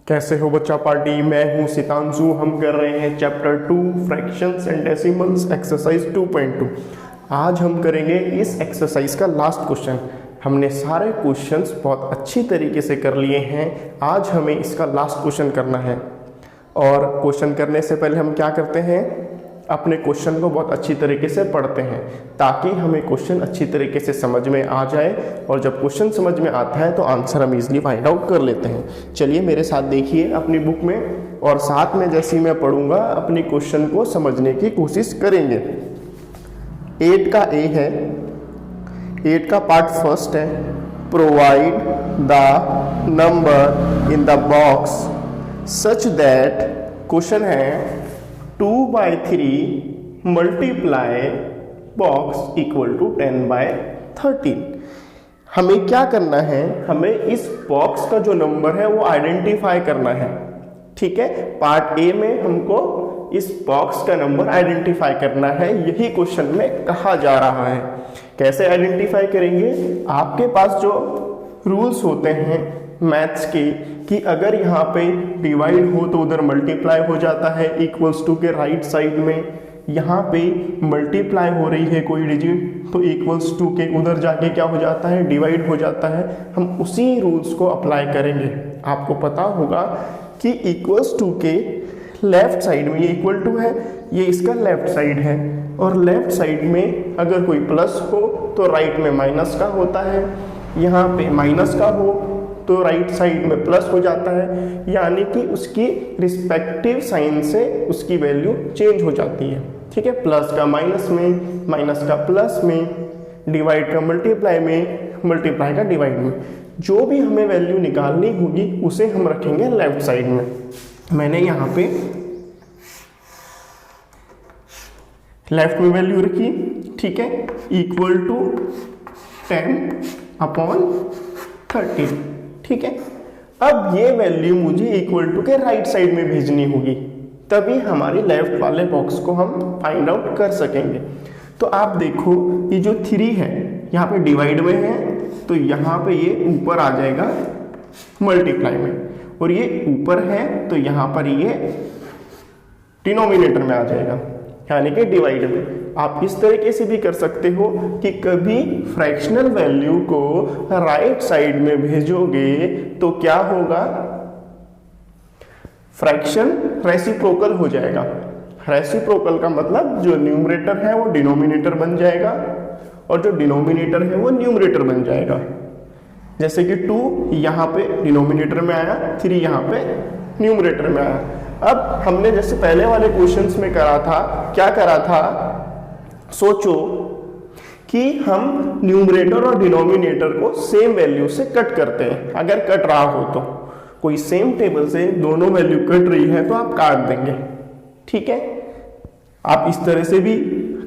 कैसे हो बच्चा पार्टी। मैं हूं सितांशु। हम कर रहे हैं chapter 2 fractions and decimals exercise 2.2। आज हम करेंगे इस एक्सरसाइज का लास्ट क्वेश्चन। हमने सारे क्वेश्चंस बहुत अच्छी तरीके से कर लिए हैं। आज हमें इसका लास्ट क्वेश्चन करना है। और क्वेश्चन करने से पहले हम क्या करते हैं, अपने क्वेश्चन को बहुत अच्छी तरीके से पढ़ते हैं ताकि हमें क्वेश्चन अच्छी तरीके से समझ में आ जाए। और जब क्वेश्चन समझ में आता है तो आंसर हम इजीली फाइंड आउट कर लेते हैं। चलिए मेरे साथ देखिए अपनी बुक में, और साथ में जैसे ही मैं पढ़ूंगा अपनी क्वेश्चन को समझने की कोशिश करेंगे। 8 का ए है, 8 का पार्ट फर्स्ट है, provide the number in the box such that, question है 2/3 मल्टीप्लाई बॉक्स इक्वल टू 10/13। हमें क्या करना है, हमें इस बॉक्स का जो नंबर है वो आइडेंटिफाई करना है। ठीक है, पार्ट ए में हमको इस बॉक्स का नंबर आइडेंटिफाई करना है। यही क्वेश्चन में कहा जा रहा है। कैसे आइडेंटिफाई करेंगे, आपके पास जो रूल्स होते हैं मैथ्स के कि अगर यहाँ पे डिवाइड हो तो उधर मल्टीप्लाई हो जाता है इक्वल्स टू के राइट साइड में। यहाँ पे मल्टीप्लाई हो रही है कोई डिजिट तो इक्वल्स टू के उधर जाके क्या हो जाता है, डिवाइड हो जाता है। हम उसी रूल्स को अप्लाई करेंगे। आपको पता होगा कि इक्वल्स टू के लेफ्ट साइड में ये इक्वल टू है, ये इसका लेफ्ट साइड है, और लेफ्ट साइड में अगर कोई प्लस हो तो राइट में माइनस का होता है। यहाँ पे माइनस का हो तो राइट साइड में प्लस हो जाता है, यानी कि उसकी रिस्पेक्टिव साइन से उसकी वैल्यू चेंज हो जाती है। ठीक है, प्लस का माइनस में, माइनस का प्लस में, डिवाइड का मल्टीप्लाई में, मल्टीप्लाई का डिवाइड में। जो भी हमें वैल्यू निकालनी होगी उसे हम रखेंगे लेफ्ट साइड में। मैंने यहाँ पे लेफ्ट में वैल्यू रखी, ठीक है, इक्वल टू 10/13। ठीक है, अब ये वैल्यू मुझे इक्वल टू के राइट साइड में भेजनी होगी, तभी हमारी लेफ्ट वाले बॉक्स को हम फाइंड आउट कर सकेंगे। तो आप देखो ये जो 3 है यहाँ पे डिवाइड में है तो यहाँ पे ये ऊपर आ जाएगा मल्टीप्लाई में, और ये ऊपर है तो यहाँ पर ये डिनोमिनेटर में आ जाएगा यानी कि डिवाइड में। आप इस तरीके से भी कर सकते हो कि कभी फ्रैक्शनल वैल्यू को राइट साइड में भेजोगे तो क्या होगा, फ्रैक्शन रेसिप्रोकल हो जाएगा। रेसिप्रोकल का मतलब जो न्यूमरेटर है वो डिनोमिनेटर बन जाएगा और जो डिनोमिनेटर है वो न्यूमरेटर बन जाएगा। जैसे कि 2 यहाँ पे डिनोमिनेटर में आया, 3 यहाँ पे न्यूमरेटर में आया। अब हमने जैसे पहले वाले क्वेश्चंस में करा था, क्या करा था, सोचो कि हम न्यूमरेटर और डिनोमिनेटर को सेम वैल्यू से कट करते हैं। अगर कट रहा हो तो कोई सेम टेबल से दोनों वैल्यू कट रही है तो आप काट देंगे। ठीक है, आप इस तरह से भी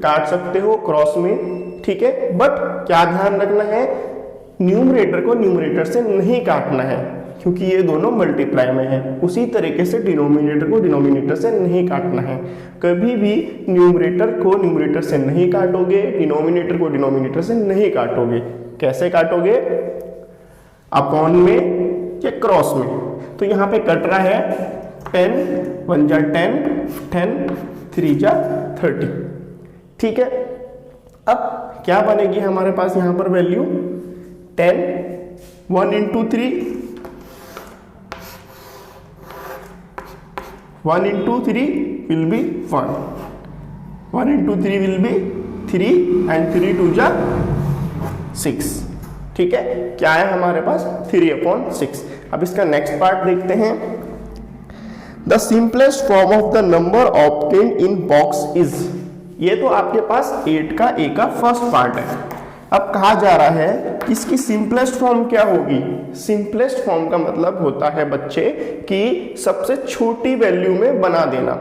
काट सकते हो क्रॉस में। ठीक है, बट क्या ध्यान रखना है, न्यूमरेटर को न्यूमरेटर से नहीं काटना है क्योंकि ये दोनों मल्टीप्लाई में है। उसी तरीके से डिनोमिनेटर को डिनोमिनेटर से नहीं काटना है। कभी भी न्यूमरेटर को न्यूमरेटर से नहीं काटोगे, डिनोमिनेटर को डिनोमिनेटर से नहीं काटोगे। कैसे काटोगे, अपॉन में या क्रॉस में। तो यहाँ पे कट रहा है 10 1 जा 10, 10 3 जा 30। ठीक है, अब क्या बनेगी हमारे पास यहाँ पर value 10, 1 into 3, 1 into 3 will be 1, 1 into 3 will be 3 and 3 2 जा 6। ठीक है, क्या है हमारे पास 3/6। अब इसका नेक्स्ट पार्ट देखते हैं। The simplest form of the number obtained in box is, ये तो आपके पास 8 का ए का फर्स्ट पार्ट है। अब कहा जा रहा है इसकी सिंपलेस्ट फॉर्म क्या होगी। सिंपलेस्ट फॉर्म का मतलब होता है बच्चे कि सबसे छोटी वैल्यू में बना देना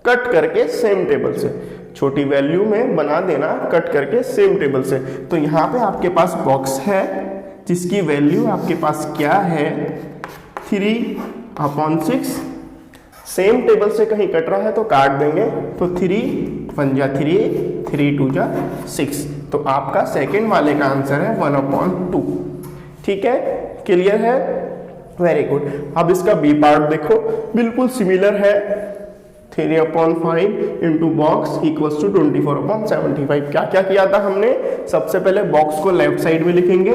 कट करके सेम टेबल से, छोटी वैल्यु में बना देना कट करके सेम टेबल से। तो यहाँ पे आपके पास बॉक्स है जिसकी वैल्यू आपके पास क्या है 3/6। सेम टेबल से कहीं कट रहा है तो काट देंगे, तो 3 1 जा 3, 3 2 जा 6। तो आपका सेकेंड वाले का आंसर है 1/2। ठीक है, क्लियर है। Very good. अब इसका बी पार्ट देखो, बिल्कुल सिमिलर है, 3/5 इंटू बॉक्स इक्वल्स टू 24/75। क्या क्या किया था हमने, सबसे पहले बॉक्स को लेफ्ट साइड में लिखेंगे,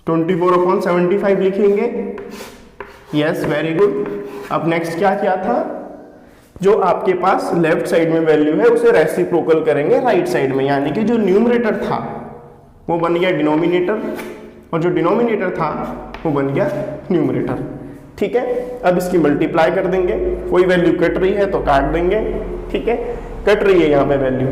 24/75 लिखेंगे, यस वेरी गुड। अब नेक्स्ट क्या किया था, जो आपके पास लेफ्ट साइड में वैल्यू है उसे रेसिप्रोकल करेंगे राइट साइड में, यानी कि जो न्यूमरेटर था वो बन गया डिनोमिनेटर और जो डिनोमिनेटर था वो बन गया न्यूमरेटर। ठीक है, अब इसकी मल्टीप्लाई कर देंगे, कोई वैल्यू कट रही है तो काट देंगे। ठीक है, कट रही है यहाँ पे वैल्यू,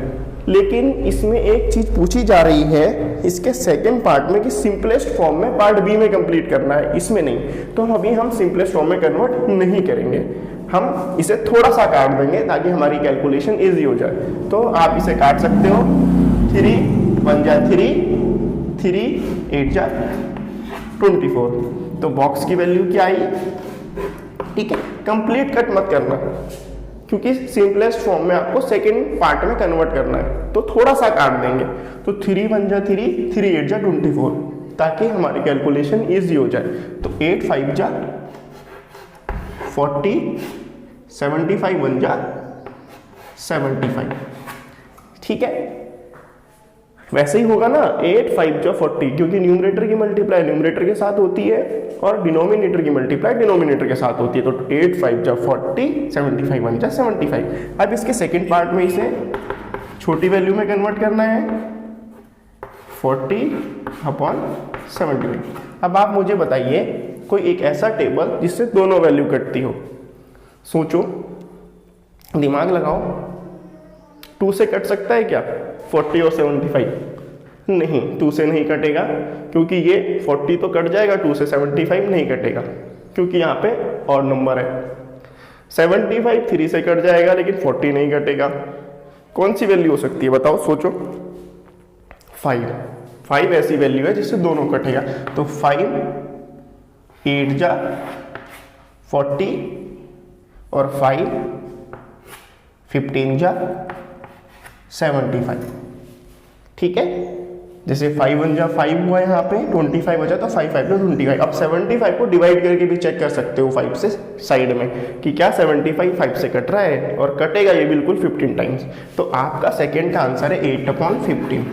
लेकिन इसमें एक चीज पूछी जा रही है इसके सेकंड पार्ट में कि सिंपलेस्ट फॉर्म में पार्ट बी में कंप्लीट करना है, इसमें नहीं। तो अभी हम सिंपलेस्ट फॉर्म में कन्वर्ट नहीं करेंगे, हम इसे थोड़ा सा काट देंगे ताकि हमारी कैलकुलेशन इजी हो जाए। तो आप इसे काट सकते हो, 3 1 जा 3, 3 8 जा 24। तो बॉक्स की वैल्यू क्या आई। ठीक है, कंप्लीट कट मत करना क्योंकि सिंपलेस्ट फॉर्म में आपको सेकंड पार्ट में कन्वर्ट करना है, तो थोड़ा सा काट देंगे। तो 3 1 जा 3, 3 8 जा 24 ताकि हमारी कैलकुलेशन इजी हो जाए। तो 8 5 जा 40, 75 1 जा 75। ठीक है, वैसे ही होगा ना, 8 5 जा 40, क्योंकि न्यूमरेटर की मल्टीप्लाई न्यूमरेटर के साथ होती है और डिनोमिनेटर की मल्टीप्लाई डिनोमिनेटर के साथ होती है। तो 8 5 जा 40, 75 1 जा 75। अब इसके सेकंड पार्ट में इसे छोटी वैल्यू में कन्वर्ट करना है, 40/75। अब आप मुझे बताइए कोई एक ऐसा टेबल जिससे दोनों वैल्यू कटती हो, सोचो, दिमाग लगाओ। 2 से कट सकता है क्या 40 और 75? नहीं, 2 से नहीं कटेगा क्योंकि ये 40 तो कट जाएगा, 2 से 75 नहीं कटेगा क्योंकि यहाँ पे और नंबर है। 75 3 से कट जाएगा लेकिन 40 नहीं कटेगा। कौन सी वैल्यू हो सकती है बताओ, सोचो। 5 ऐसी वैल्यू है जिससे दोनों कटेगा। तो 5 8 जा 40 और 5 15 जा 75। ठीक है, जैसे 5 1 जा 5 हुआ यहाँ पे, 25 बचा तो 5 5 25। अब 75 को डिवाइड करके भी चेक कर सकते हो 5 से साइड में कि क्या 75 5 से कट रहा है, और कटेगा ये बिल्कुल 15 टाइम्स। तो आपका सेकेंड का आंसर है 8/15।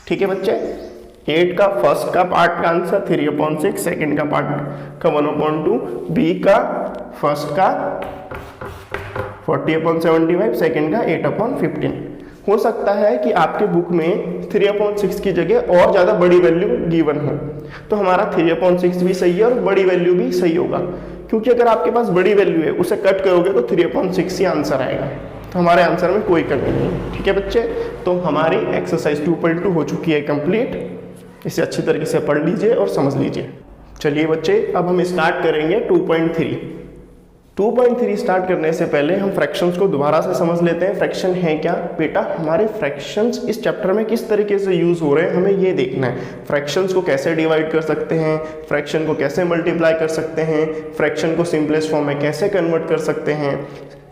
ठीक है बच्चे, 8 का फर्स्ट का पार्ट का आंसर 3/6, सेकेंड का पार्ट का 1/2, बी का फर्स्ट का 40/75, सेकेंड का 8/15। हो सकता है कि आपके बुक में 3/6 की जगह और ज़्यादा बड़ी वैल्यू गिवन हो, तो हमारा 3/6 भी सही है और बड़ी वैल्यू भी सही होगा, क्योंकि अगर आपके पास बड़ी वैल्यू है उसे कट करोगे तो 3/6 ही आंसर आएगा। तो हमारे आंसर में कोई कमी नहीं। ठीक है बच्चे, तो हमारी एक्सरसाइज 2.2 हो चुकी है कंप्लीट। इसे अच्छी तरीके से पढ़ लीजिए और समझ लीजिए। चलिए बच्चे, अब हम स्टार्ट करेंगे 2.3। 2.3 स्टार्ट करने से पहले हम फ्रैक्शंस को दोबारा से समझ लेते हैं। फ्रैक्शन है क्या बेटा, हमारे फ्रैक्शंस इस चैप्टर में किस तरीके से यूज हो रहे हैं हमें ये देखना है। फ्रैक्शंस को कैसे डिवाइड कर सकते हैं, फ्रैक्शन को कैसे मल्टीप्लाई कर सकते हैं, फ्रैक्शन को सिंपलेस्ट फॉर्म में कैसे कन्वर्ट कर सकते हैं,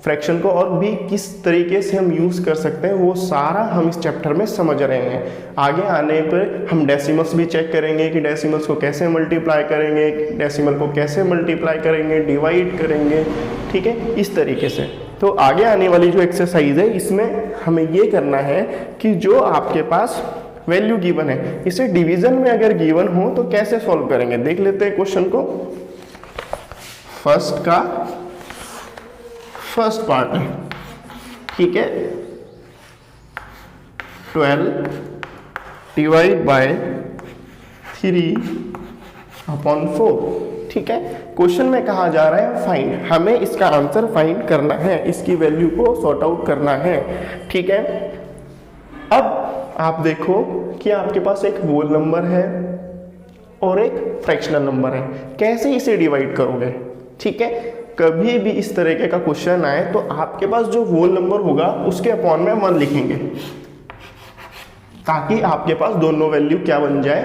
फ्रैक्शन को और भी किस तरीके से हम यूज़ कर सकते हैं, वो सारा हम इस चैप्टर में समझ रहे हैं। आगे आने पर हम डेसिमल्स भी चेक करेंगे कि डेसिमल्स को कैसे मल्टीप्लाई करेंगे, डेसिमल को कैसे मल्टीप्लाई करेंगे, डिवाइड करेंगे। ठीक है, इस तरीके से। तो आगे आने वाली जो एक्सरसाइज है इसमें हमें ये करना है कि जो आपके पास वैल्यू गिवन है इसे डिवीजन में अगर गिवन हो तो कैसे सॉल्व करेंगे, देख लेते हैं क्वेश्चन को। फर्स्ट का फर्स्ट पार्ट है, ठीक है, 12 डिवाइड बाय 3/4। ठीक है, क्वेश्चन में कहा जा रहा है फाइंड, हमें इसका आंसर फाइंड करना है, इसकी वैल्यू को सॉर्ट आउट करना है। ठीक है, अब आप देखो कि आपके पास एक होल नंबर है और एक फ्रैक्शनल नंबर है, कैसे इसे डिवाइड करोगे। ठीक है, कभी भी इस तरीके का क्वेश्चन आए तो आपके पास जो होल नंबर होगा उसके अपॉन में 1 लिखेंगे ताकि आपके पास दोनों वैल्यू क्या बन जाए,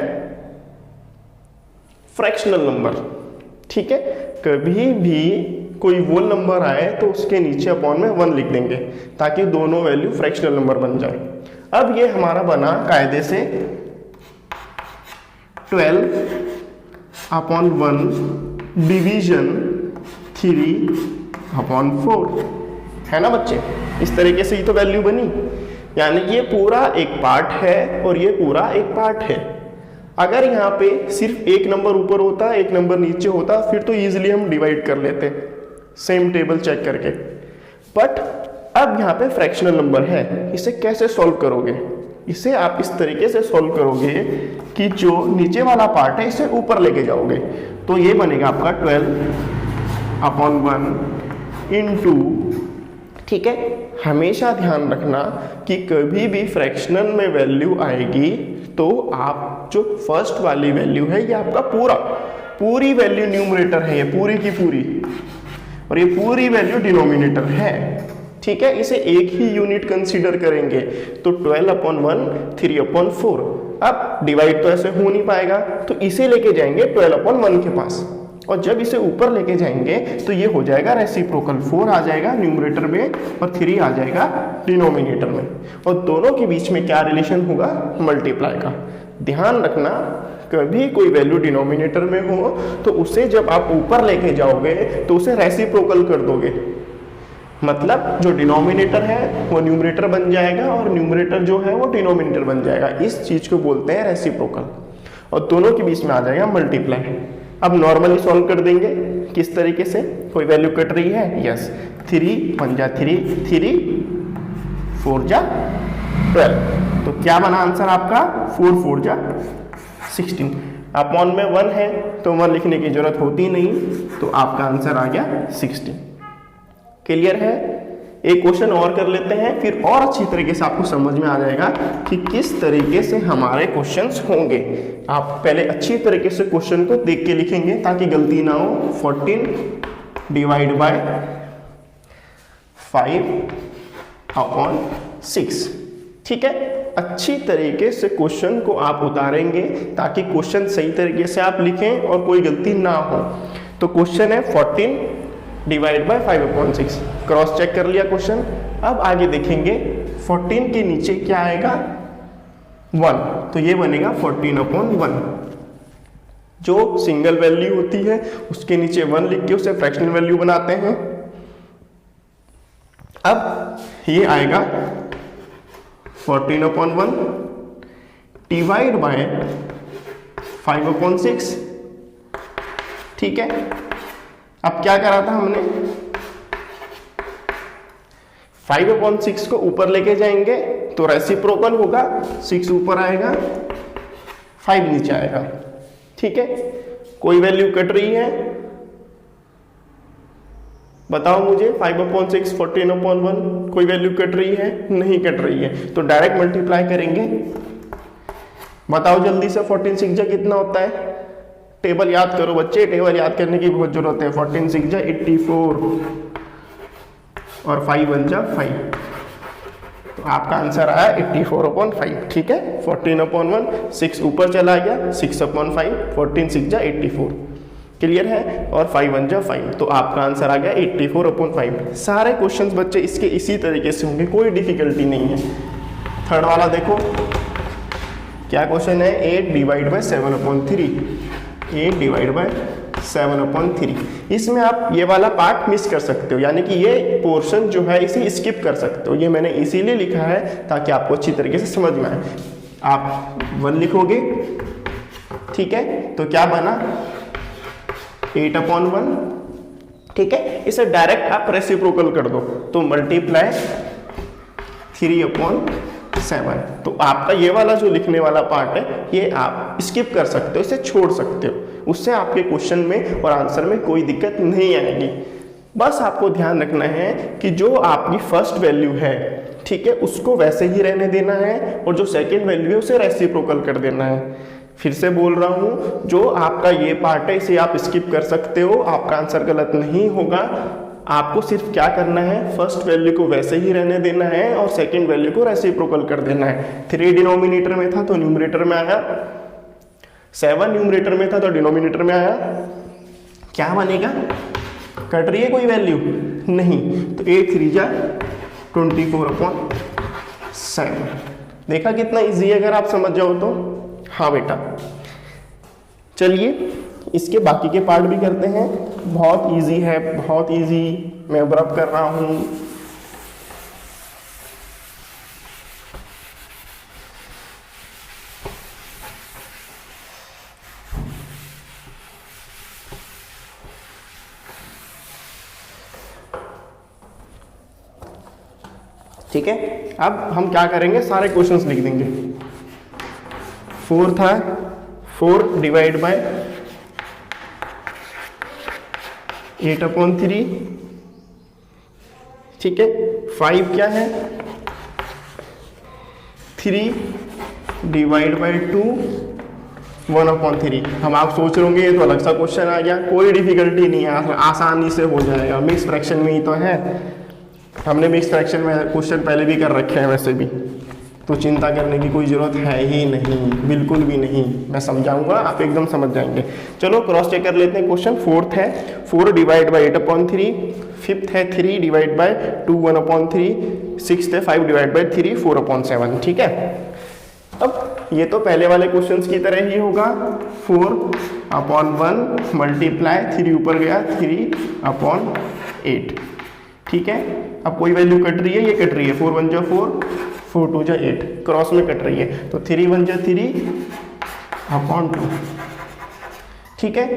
फ्रैक्शनल नंबर। ठीक है, कभी भी कोई होल नंबर आए तो उसके नीचे अपॉन में 1 लिख देंगे ताकि दोनों वैल्यू फ्रैक्शनल नंबर बन जाए। अब ये हमारा बना कायदे से 12/1 डिवीजन 3/4 है ना बच्चे। इस तरीके से ही तो वैल्यू बनी, यानी कि ये पूरा एक पार्ट है और ये पूरा एक पार्ट है। अगर यहाँ पे सिर्फ एक नंबर ऊपर होता, एक नंबर नीचे होता, फिर तो इजीली हम डिवाइड कर लेते सेम टेबल चेक करके। बट अब यहाँ पे फ्रैक्शनल नंबर है, इसे कैसे सॉल्व करोगे? इसे आप इस तरीके से सॉल्व करोगे कि जो नीचे वाला पार्ट है इसे ऊपर लेके जाओगे, तो ये बनेगा आपका 12/1 इंटू, ठीक है। हमेशा ध्यान रखना कि कभी भी फ्रैक्शनल में वैल्यू आएगी तो आप जो फर्स्ट वाली वैल्यू है ये आपका पूरी वैल्यू न्यूमरेटर है, ये पूरी की पूरी, और ये पूरी वैल्यू डिनोमिनेटर है, ठीक है। इसे एक ही यूनिट कंसीडर करेंगे, तो 12/1 3/4। अब डिवाइड तो ऐसे हो नहीं पाएगा, तो इसे लेके जाएंगे 12/1 के पास, और जब इसे ऊपर लेके जाएंगे तो ये हो जाएगा रेसिप्रोकल, 4 आ जाएगा न्यूमरेटर में और 3 आ जाएगा डिनोमिनेटर में, और दोनों के बीच में क्या रिलेशन होगा? मल्टीप्लाई का। ध्यान रखना, कभी कोई वैल्यू डिनोमिनेटर में हो तो उसे जब आप ऊपर लेके जाओगे तो उसे रेसिप्रोकल कर दोगे, मतलब जो डिनोमिनेटर है वो न्यूमरेटर बन जाएगा और न्यूमरेटर जो है वो डिनोमिनेटर बन जाएगा। इस चीज को बोलते हैं रेसिप्रोकल, और दोनों के बीच में आ जाएगा मल्टीप्लाई। अब नॉर्मली सॉल्व कर देंगे किस तरीके से? कोई वैल्यू कट रही है, यस, 3 1 जा 3, 3 4 जा 12, तो क्या बना आंसर आपका? 4 4 जा 16। अपॉन में 1 है तो 1 लिखने की जरूरत होती नहीं, तो आपका आंसर आ गया 16। क्लियर है? एक क्वेश्चन और कर लेते हैं, फिर और अच्छी तरीके से आपको समझ में आ जाएगा कि किस तरीके से हमारे क्वेश्चंस होंगे। आप पहले अच्छी तरीके से क्वेश्चन को देख के लिखेंगे ताकि गलती ना हो। 14 डिवाइड बाय 5/6, ठीक है। अच्छी तरीके से क्वेश्चन को आप उतारेंगे ताकि क्वेश्चन सही तरीके से आप लिखें और कोई गलती ना हो। तो क्वेश्चन है 14 डिवाइड बाय 5/6, क्रॉस चेक कर लिया क्वेश्चन। अब आगे देखेंगे 14 के नीचे क्या आएगा? 1, तो ये बनेगा 14/1। जो सिंगल वैल्यू होती है उसके नीचे 1 लिख के उसे फ्रैक्शनल वैल्यू बनाते हैं। अब ये आएगा 14/1 डिवाइड बाय 5/6, ठीक है। अब क्या करा था हमने? 5/6 को ऊपर लेके जाएंगे तो रेसिप्रोकल होगा, 6 ऊपर आएगा 5 नीचे आएगा, ठीक है। कोई वैल्यू कट रही है? बताओ मुझे। 5/6 14/1 कोई वैल्यू कट रही है? नहीं कट रही है, तो डायरेक्ट मल्टीप्लाई करेंगे। बताओ जल्दी से, 14 6 जा कितना होता है? टेबल याद करो बच्चे, टेबल याद करने की बहुत जरूरत है। 14 6 जा 84 और 5 1 जा 5, तो आपका आंसर आया 84/5, ठीक है। 14/1 6 ऊपर चला गया, 6/5 14 6 जा 84, क्लियर है। और 5 1 जा 5, तो आपका आंसर आ गया 84/5। सारे क्वेश्चंस बच्चे इसके इसी तरीके से होंगे, कोई डिफिकल्टी नहीं है। थर्ड वाला देखो क्या क्वेश्चन है? 8 डिवाइड बाय 7/3, 8 डिवाइड बाय 7/3। इसमें आप ये वाला पार्ट मिस कर सकते हो, यानी कि ये पोर्शन जो है इसे स्किप कर सकते हो। ये मैंने इसीलिए लिखा है ताकि आपको अच्छी तरीके से समझ में आए। आप 1 लिखोगे, ठीक है, तो क्या बना? 8/1, ठीक है। इसे डायरेक्ट आप रेसिप्रोकल कर दो, तो मल्टीप्लाई 3/7। तो आपका ये वाला जो लिखने वाला पार्ट है ये आप स्किप कर सकते हो, इसे छोड़ सकते हो। उससे आपके क्वेश्चन में और आंसर में कोई दिक्कत नहीं आएगी। बस आपको ध्यान रखना है कि जो आपकी फर्स्ट वैल्यू है, ठीक है, उसको वैसे ही रहने देना है, और जो सेकंड वैल्यू है उसे रेसिप्रोकल कर देना है। फिर से बोल रहा हूं, जो आपका ये पार्ट है इसे आप स्किप कर सकते हो, आपका आंसर गलत नहीं होगा। आपको सिर्फ क्या करना है? फर्स्ट वैल्यू को वैसे ही रहने देना है और सेकंड वैल्यू को रेसिप्रोकल कर देना है। 3 डिनोमिनेटर में था तो न्यूमरेटर में आया, 7 न्यूमरेटर में था तो डिनोमिनेटर में आया। क्या बनेगा? कट रही है कोई वैल्यू? नहीं, तो 8 3 जा 24/7। देखा कितना इजी है अगर आप समझ जाओ तो। हाँ बेटा, चलिए इसके बाकी के पार्ट भी करते हैं। बहुत इजी है, बहुत इजी। मैं रब कर रहा हूं। ठीक है, अब हम क्या करेंगे, सारे क्वेश्चंस लिख देंगे। 4 था, 4 डिवाइड बाय 8/3। ठीक है, 5 क्या है, 3 डिवाइड बाय 2 1/3। हम आप सोच रहे होंगे ये तो अलग सा क्वेश्चन आ गया। कोई डिफिकल्टी नहीं है, आसानी से हो जाएगा। मिक्स फ्रैक्शन में ही तो है, हमने मिक्स फ्रैक्शन में क्वेश्चन पहले भी कर रखे हैं वैसे भी, तो चिंता करने की कोई ज़रूरत है ही नहीं, बिल्कुल भी नहीं। मैं समझाऊंगा, आप एकदम समझ जाएंगे। चलो क्रॉस चेक कर लेते हैं। क्वेश्चन 4th है 4 डिवाइड बाई 8/3, 5th है 3 डिवाइड बाई 2 1/3, 6th है 5 डिवाइड बाई 3 4/7। ठीक है, अब ये तो पहले वाले क्वेश्चंस की तरह ही होगा। 4/1 मल्टीप्लाई 3 ऊपर गया 3/8। ठीक है, अब कोई वैल्यू कट रही है, ये कट रही है। 4 1 जा 4, 4 2 जा 8, क्रॉस में कट रही है, तो 3 1 जा 3/2। ठीक है,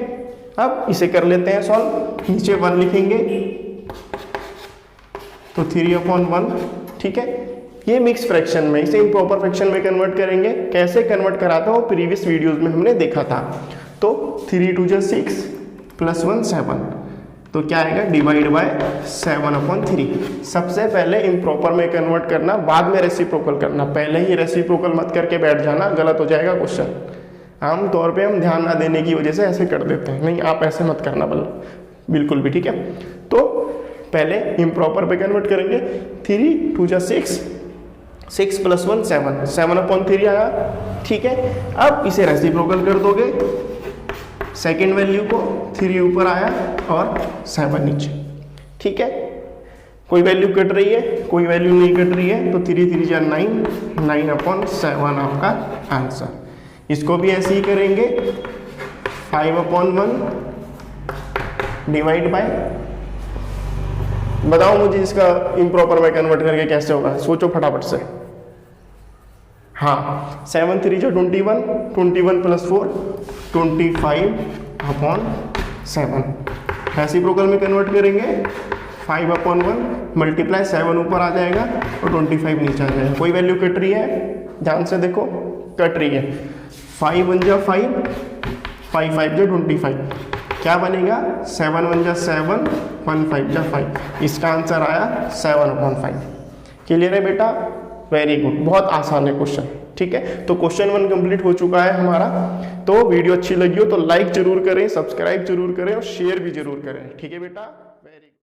अब इसे कर लेते हैं सॉल्व। नीचे 1 लिखेंगे तो 3/1। ठीक है, ये मिक्स फ्रैक्शन में, इसे इम्प्रॉपर फ्रैक्शन में कन्वर्ट करेंगे। कैसे कन्वर्ट कराता हूँ, प्रीवियस वीडियोस में हमने देखा था। तो 3 2 जा 6 प्लस 1 7, तो क्या आएगा, डिवाइड बाय 7/3। सबसे पहले इम्प्रॉपर में कन्वर्ट करना, बाद में रेसिप्रोकल करना। पहले ही रेसिप्रोकल मत करके बैठ जाना, गलत हो जाएगा क्वेश्चन। आम तौर पे हम ध्यान ना देने की वजह से ऐसे कर देते हैं, नहीं आप ऐसे मत करना बिल्कुल भी। ठीक है, तो पहले इम्प्रॉपर पे कन्वर्ट करेंगे। 3 2 जा 6, 6 प्लस 1 7, 7/3 आया। ठीक है, अब इसे रेसिप्रोकल कर दोगे, सेकेंड वैल्यू को 3 ऊपर आया और 7 नीचे। ठीक है, कोई वैल्यू कट रही है, कोई वैल्यू नहीं कट रही है, तो 3 3 जा 9, 9/7 आपका आंसर। इसको भी ऐसे ही करेंगे। 5/1 डिवाइड बाय, बताओ मुझे इसका इम्प्रॉपर में कन्वर्ट करके कैसे होगा, सोचो फटाफट से। हाँ, 7 3 जा 21, 21 प्लस 4 25/7। रेसिप्रोकल में कन्वर्ट करेंगे। 5/1 मल्टीप्लाई 7 ऊपर आ जाएगा और 25 नीचे आ जाएगा। कोई वैल्यू कट रही है, ध्यान से देखो, कट रही है। 5 1 जा 5, 5 5 जा 25, क्या बनेगा, 7 1 जा 7, 1 5 जा 5। इसका आंसर आया 7/5। क्लियर है बेटा, वेरी गुड, बहुत आसान है क्वेश्चन। ठीक है, तो क्वेश्चन 1 कंप्लीट हो चुका है हमारा। तो वीडियो अच्छी लगी हो तो लाइक जरूर करें, सब्सक्राइब जरूर करें और शेयर भी जरूर करें। ठीक है बेटा, वेरी